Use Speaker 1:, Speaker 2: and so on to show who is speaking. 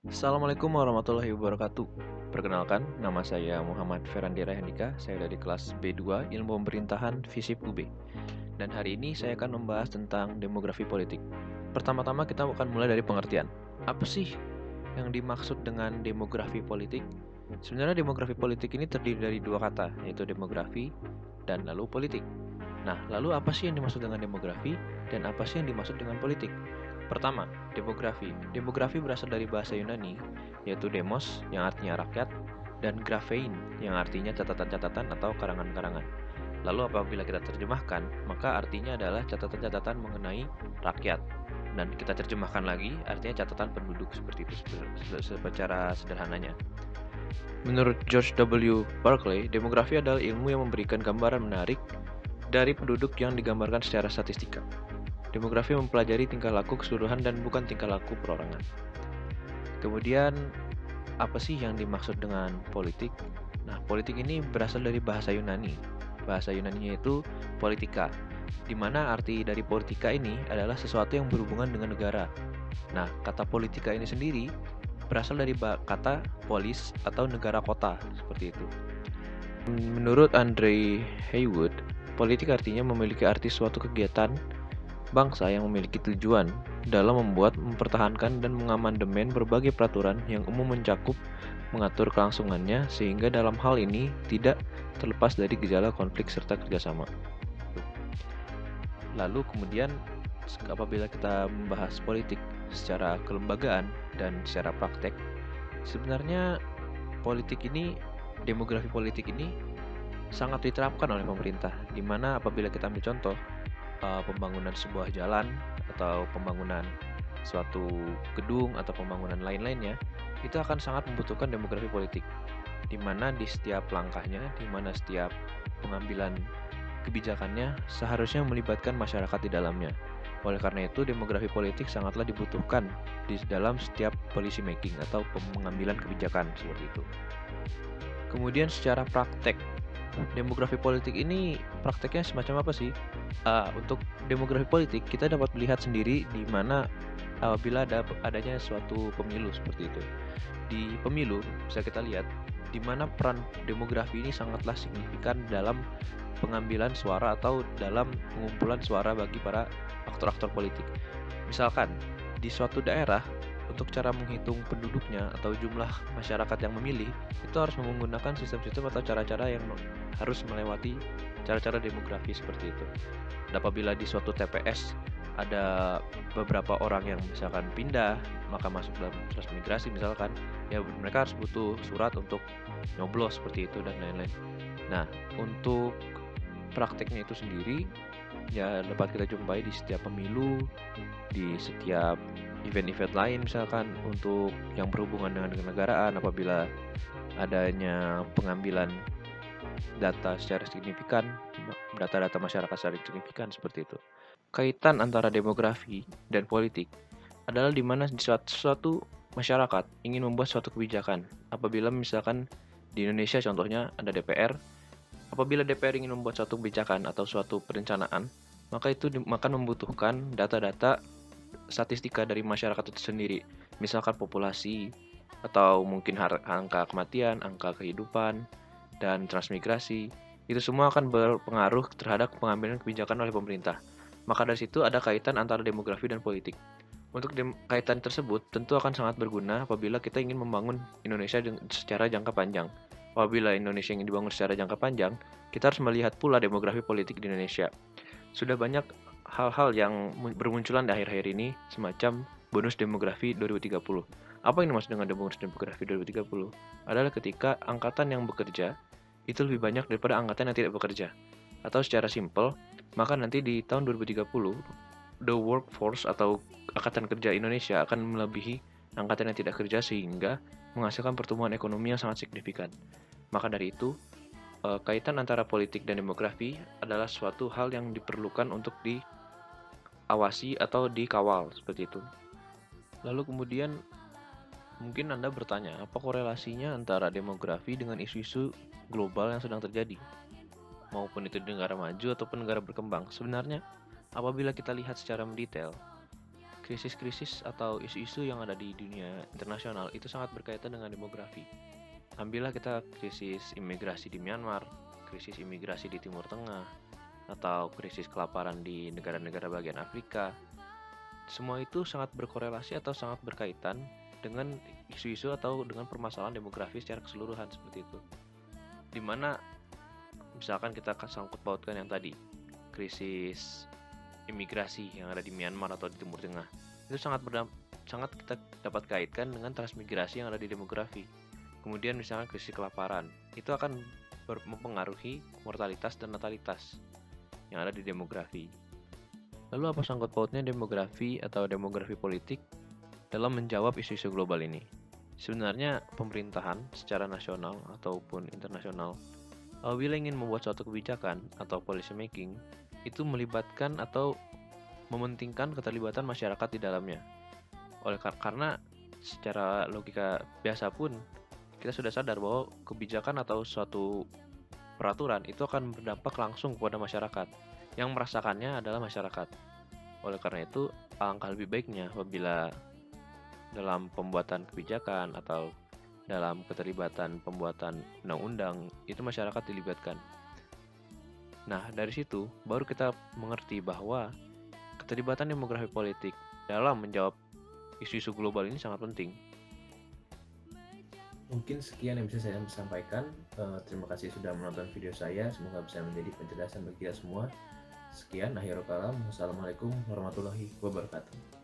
Speaker 1: Assalamualaikum warahmatullahi wabarakatuh. Perkenalkan, nama saya Muhammad Ferandira Handika. Saya dari kelas B2 Ilmu Pemerintahan FISIP UB. Dan hari ini saya akan membahas tentang demografi politik. Pertama-tama kita akan mulai dari pengertian. Apa sih yang dimaksud dengan demografi politik? Sebenarnya demografi politik ini terdiri dari dua kata, yaitu demografi dan lalu politik. Nah, lalu apa sih yang dimaksud dengan demografi dan apa sih yang dimaksud dengan politik? Pertama, demografi. Demografi berasal dari bahasa Yunani, yaitu demos yang artinya rakyat dan graphein yang artinya catatan-catatan atau karangan-karangan. Lalu apabila kita terjemahkan, maka artinya adalah catatan-catatan mengenai rakyat. Dan kita terjemahkan lagi, artinya catatan penduduk seperti itu secara sederhananya. Menurut George W. Barclay, demografi adalah ilmu yang memberikan gambaran menarik dari penduduk yang digambarkan secara statistika. Demografi mempelajari tingkah laku keseluruhan dan bukan tingkah laku perorangan. Kemudian, apa sih yang dimaksud dengan politik? Nah, politik ini berasal dari bahasa Yunani. Bahasa Yunani itu politika, di mana arti dari politika ini adalah sesuatu yang berhubungan dengan negara. Nah, kata politika ini sendiri berasal dari kata polis atau negara kota, seperti itu. Menurut Andre Haywood, politik artinya memiliki arti suatu kegiatan bangsa yang memiliki tujuan dalam membuat, mempertahankan, dan mengamandemen berbagai peraturan yang umum mencakup mengatur kelangsungannya sehingga dalam hal ini tidak terlepas dari gejala konflik serta kerjasama. Lalu kemudian apabila kita membahas politik secara kelembagaan dan secara praktek, sebenarnya demografi politik ini sangat diterapkan oleh pemerintah, di mana apabila kita ambil contoh, pembangunan sebuah jalan atau pembangunan suatu gedung atau pembangunan lain-lainnya itu akan sangat membutuhkan demografi politik, di mana di setiap langkahnya, di mana setiap pengambilan kebijakannya seharusnya melibatkan masyarakat di dalamnya. Oleh karena itu, demografi politik sangatlah dibutuhkan di dalam setiap policy making atau pengambilan kebijakan seperti itu. Kemudian secara praktek, demografi politik ini prakteknya semacam apa sih? Untuk demografi politik, kita dapat melihat sendiri di mana apabila adanya suatu pemilu seperti itu. Di pemilu bisa kita lihat di mana peran demografi ini sangatlah signifikan dalam pengambilan suara atau dalam pengumpulan suara bagi para aktor-aktor politik. Misalkan di suatu daerah, untuk cara menghitung penduduknya atau jumlah masyarakat yang memilih, itu harus menggunakan sistem-sistem atau cara-cara yang harus melewati cara-cara demografi seperti itu. Dan apabila di suatu TPS ada beberapa orang yang misalkan pindah, maka masuk dalam proses migrasi misalkan, ya mereka harus butuh surat untuk nyoblos seperti itu dan lain-lain. Nah, untuk prakteknya itu sendiri ya dapat kita jumpai di setiap pemilu, di setiap event-event lain misalkan untuk yang berhubungan dengan kenegaraan apabila adanya pengambilan data secara signifikan, data-data masyarakat secara signifikan seperti itu. Kaitan antara demografi dan politik adalah di mana suatu masyarakat ingin membuat suatu kebijakan. Apabila misalkan di Indonesia contohnya ada DPR, apabila DPR ingin membuat suatu kebijakan atau suatu perencanaan, maka itu akan membutuhkan data-data statistika dari masyarakat itu sendiri. Misalkan populasi, atau mungkin angka kematian, angka kehidupan, dan transmigrasi. Itu semua akan berpengaruh terhadap pengambilan kebijakan oleh pemerintah. Maka dari situ ada kaitan antara demografi dan politik. Untuk kaitan tersebut tentu akan sangat berguna apabila kita ingin membangun Indonesia secara jangka panjang. Apabila Indonesia ingin dibangun secara jangka panjang, kita harus melihat pula demografi politik di Indonesia. Sudah banyak hal-hal yang bermunculan di akhir-akhir ini, semacam bonus demografi 2030. Apa yang dimaksud dengan bonus demografi 2030? Adalah ketika angkatan yang bekerja itu lebih banyak daripada angkatan yang tidak bekerja. Atau secara simpel, maka nanti di tahun 2030, the workforce atau angkatan kerja Indonesia akan melebihi angkatan yang tidak kerja sehingga menghasilkan pertumbuhan ekonomi yang sangat signifikan. Maka dari itu, kaitan antara politik dan demografi adalah suatu hal yang diperlukan untuk diawasi atau dikawal seperti itu. Lalu kemudian mungkin Anda bertanya, apa korelasinya antara demografi dengan isu-isu global yang sedang terjadi? Maupun itu di negara maju ataupun negara berkembang. Sebenarnya, apabila kita lihat secara mendetail, Krisis-krisis atau isu-isu yang ada di dunia internasional itu sangat berkaitan dengan demografi. Ambillah kita krisis imigrasi di Myanmar, krisis imigrasi di Timur Tengah, atau krisis kelaparan di negara-negara bagian Afrika. Semua itu sangat berkorelasi atau sangat berkaitan dengan isu-isu atau dengan permasalahan demografi secara keseluruhan seperti itu. Dimana misalkan kita sangkut pautkan yang tadi, krisis imigrasi yang ada di Myanmar atau di Timur Tengah, itu sangat kita dapat kaitkan dengan transmigrasi yang ada di demografi. Kemudian misalnya krisis kelaparan, itu akan mempengaruhi mortalitas dan natalitas yang ada di demografi. Lalu apa sangkut pautnya demografi atau demografi politik dalam menjawab isu-isu global ini? Sebenarnya pemerintahan secara nasional ataupun internasional, apabila ingin membuat suatu kebijakan atau policy making, itu melibatkan atau mementingkan keterlibatan masyarakat di dalamnya. Karena secara logika biasa pun kita sudah sadar bahwa kebijakan atau suatu peraturan itu akan berdampak langsung kepada masyarakat. Yang merasakannya adalah masyarakat. Oleh karena itu, alangkah lebih baiknya apabila dalam pembuatan kebijakan atau dalam keterlibatan pembuatan undang-undang itu masyarakat dilibatkan. Nah, dari situ baru kita mengerti bahwa keterlibatan demografi politik dalam menjawab isu-isu global ini sangat penting.
Speaker 2: Mungkin sekian yang bisa saya sampaikan. Terima kasih sudah menonton video saya. Semoga bisa menjadi penjelasan bagi kita semua. Sekian, akhirul kalam. Wassalamualaikum warahmatullahi wabarakatuh.